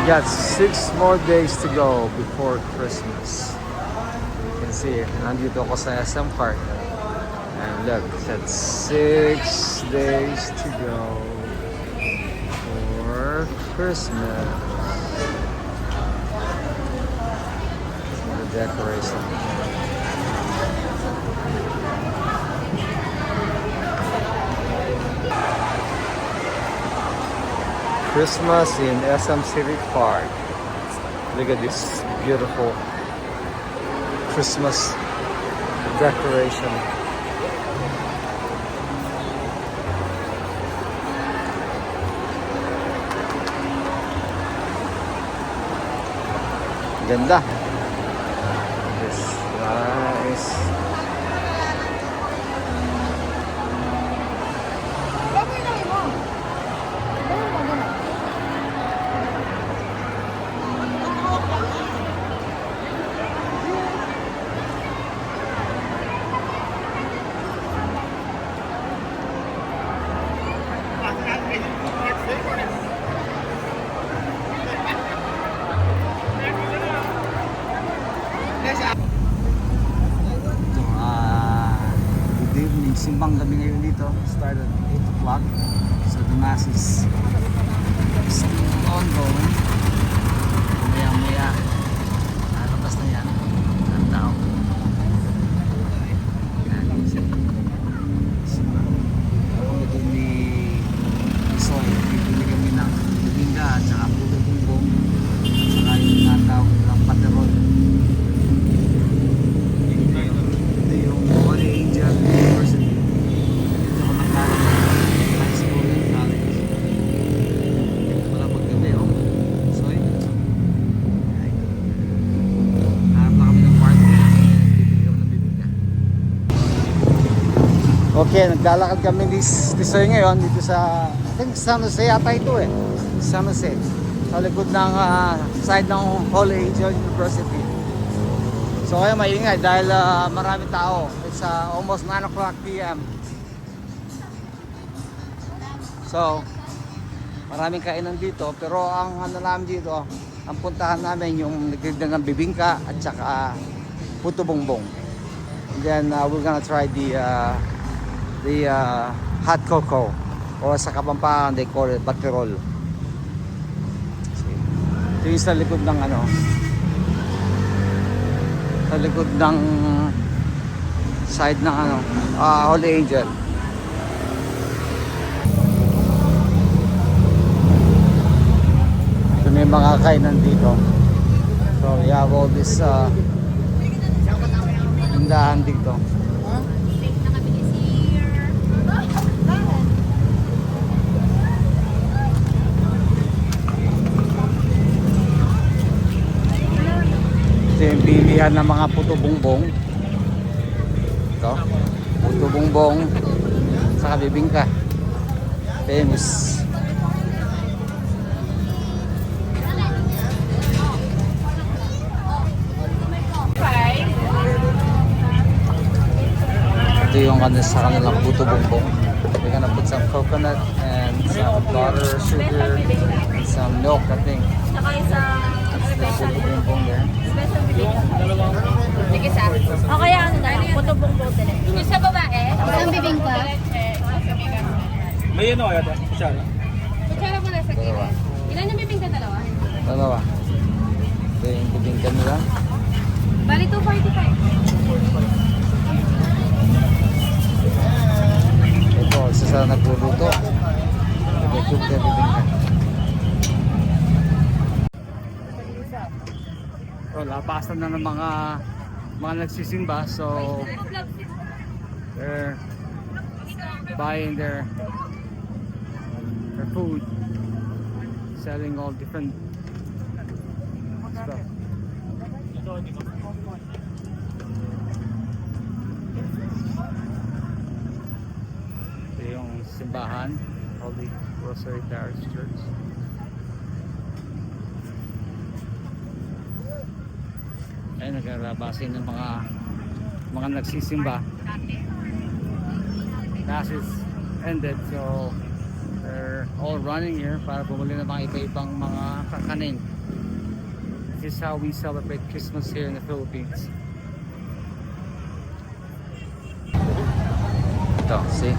We got 6 more days to go before Christmas. You can see, nandito ako sa SM Park. And look, that's 6 days to go for Christmas. The decoration. Christmas in SM City Park. Look at this beautiful Christmas decoration. Ganda. This nice. Good evening. Simbang gabi ngayon dito. Started at 8 o'clock. So the mass is still ongoing. Maya-maya. Nakatapos na yan. Ang tao. Ako doon ni Soy. Bibili kami ng bibingka at saka puto bumbong. At saka yung natawag ng paterol. Ito yung Holy Angel University. Dito ako nagkaroon ng high school and college. Wala paggabi, oh. Soy. Hanap na kami ng party. Bibili kami ng bibingka. Okay, naglalakad kami ni Soy ngayon dito sa, I think San Jose yata ito eh. San Jose. Sa likod ng side ng Holy Angel University. So kaya maingay dahil maraming tao. It's almost 9 o'clock p.m. So maraming kainan dito. Pero ang ano namin dito, ang puntahan namin yung nagtitinda ng bibingka at saka puto bongbong. And then we're gonna try the hot cocoa, or sa Kapampangan they call it baterol. Ito yung sa likod ng ano, sa likod ng side ng ano, Holy Angel. Ito may mga kainan dito. So we have all this tindahan dito. Ito yung bilihan ng mga puto bongbong. Ito, puto bongbong saka bibingka. Famous. Ito yung sa kanilang puto bongbong. We're gonna put some coconut and some butter, sugar, and some milk, I think. Saka isang Puto bongbong there. special bibingka. Sige sa. O kaya ano na lang, puto bongbong din. Yung sa babae, Isang bibingka. May ano kaya? Kutsara? kutsara mo na sa Dalawa. gilid. Ilan yung bibingka? Dalawa? Dalawa. Ito yung bibingka nila. Bali 245. Ito, isa sa nagluluto. Nag-cook na bibingka. So, lapasan na ng mga nagsisimba. So, they're buying their food, selling all different stuff. Ito yung simbahan, Holy Rosary Parish Church. Ay, naglalabasin ng mga nagsisimba. Mass is ended, so They're all running here para bumili ng mga iba-ibang mga kakanin. This is how we celebrate Christmas here in the Philippines. Ito, see?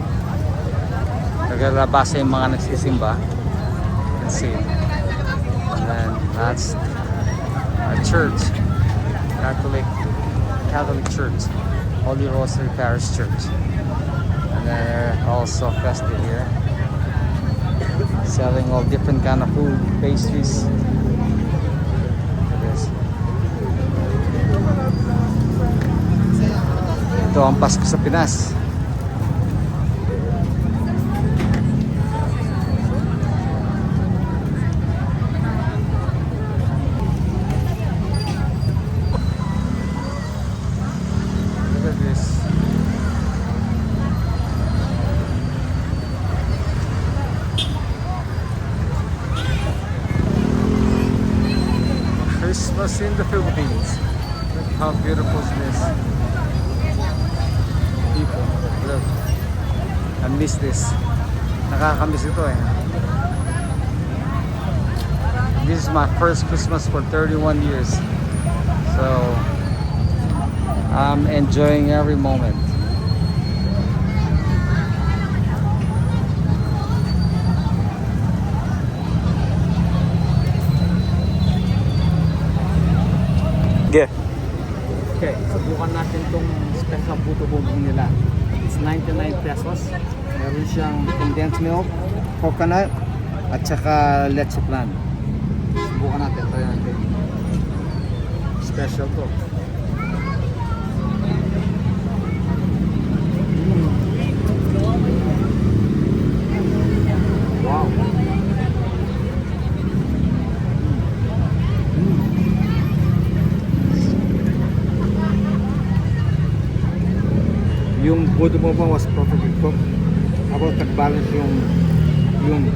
Nagalabasa yung mga nagsisimba. You can see. And then that's a church. Catholic Church. Holy Rosary Parish Church. And then they're also festive here. Selling all different kind of food, pastries. Look at this. Ito ang Pasko sa Pinas. Look at this. Christmas in the Philippines. Look how beautiful is this. People, look. I miss this. Nakakamiss ito eh. This is my first Christmas for 31 years. So, I'm enjoying every moment. Okay, subukan natin tong special puto bumbong nila. It's 99 pesos. Meron siyang condensed milk, coconut, at saka leche flan. Subukan natin, try natin. Special to. Wow. Yung puto bumbong was perfectly cooked. About nag-balance yung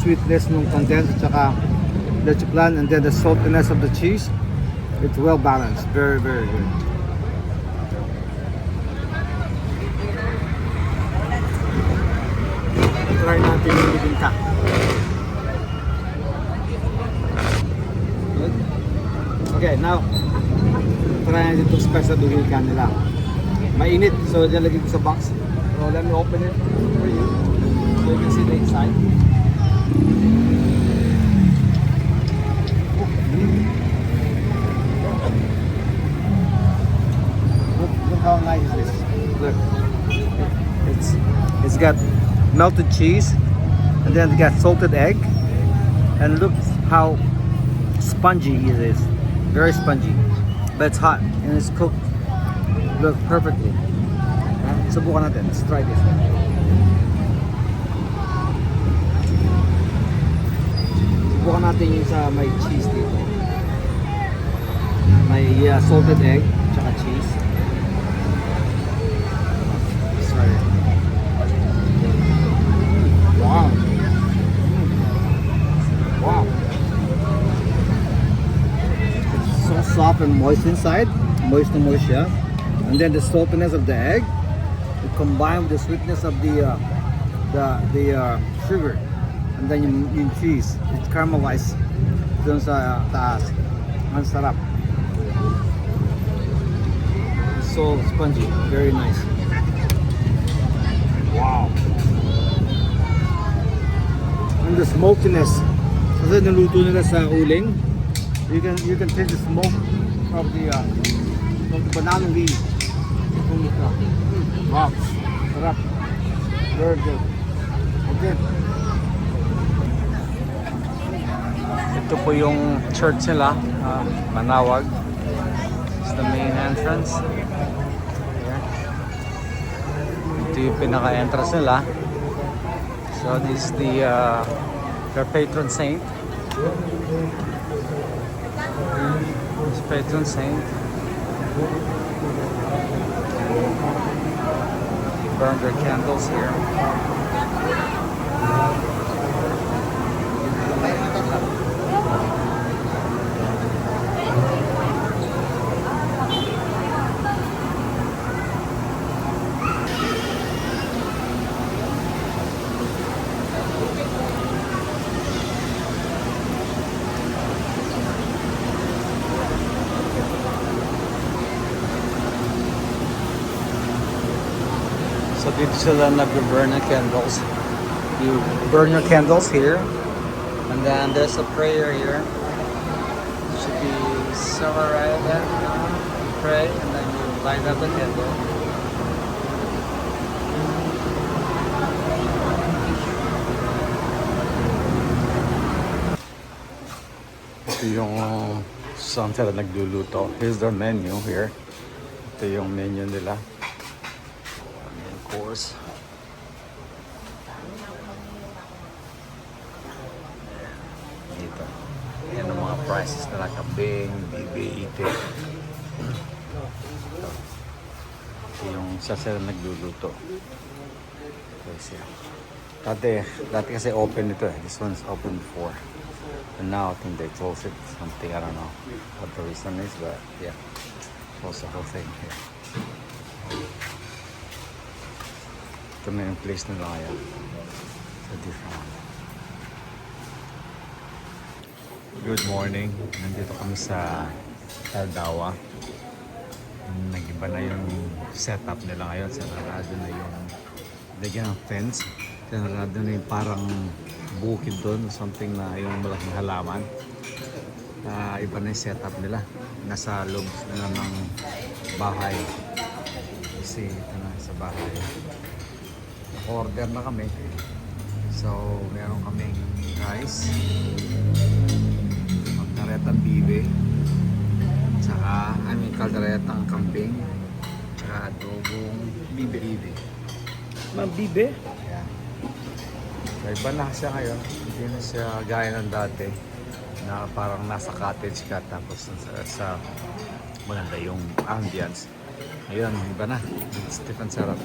sweetness ng condensed at saka leche flan, and then the saltiness of the cheese. It's well balanced. Very, very good. Try natin yung bibingka. Good. Okay, now try natin itong special bibingka nila. Mainit, so nilagay ko sa box. So let me open it for you so you can see the inside. Look how nice is this. Look, it's got melted cheese, and then it got salted egg, and look how spongy it is. Very spongy, but it's hot and it's cooked. Look perfectly. Subukan natin. Let's try this. Subukan natin yung sa may cheese dito. May salted egg, tsaka cheese. Let's try it. Wow. Wow. It's so soft and moist inside. Moist na moist siya. And then the saltiness of the egg, it combined with the sweetness of the sugar, and then yung cheese, it's caramelized dun sa taas. Ang sarap. It's so spongy, very nice. Wow. And the smokiness, kasi naluto nila sa uling, you can taste the smoke of the banana leaf. Wow, sarap. Very good. Okay. Ito po yung church nila, Manawag. It's the main entrance. Here. Ito yung pinaka-entrance nila. So this is their patron saint. This patron saint. Burn their candles here. Dito sila nag-burn ng candles. You burn your candles here. And then there's a prayer here. Should be somewhere right there. You pray and then you light up the candle. Ito yung saan sila nagluluto. Here's their menu here. Ito yung menu nila. Main course. Dito. Yan ang mga prices nila. Kambing, bibi, itik. Ito yung saan sila nagluluto. Okay, siya. Dati kasi open ito eh. This one's open before. And now I think they close it. Something, I don't know what the reason is, but yeah. Close the whole thing here. Ito na yung place nila ngayon. It's a different one. Good morning. Nandito kami sa Taldawa. Nag-iba na yung setup nila ngayon. Sarado na yung lagyan ng fence. Sarado na yung parang bukid doon. Something na yung malaking halaman. Iba na yung setup nila. Nasa loob na ng bahay. Kasi ito na sa bahay. Order na kami. So, meron kaming rice. Kalderetang bibe. Tsaka, kalderetang kambing. Tsaka adobong bibe. Mabibe? Ayan. So, iba na siya ngayon. Hindi na siya gaya ng dati. Na parang nasa cottage ka tapos sa maganda yung ambience. Ayun, iba na. It's different setup.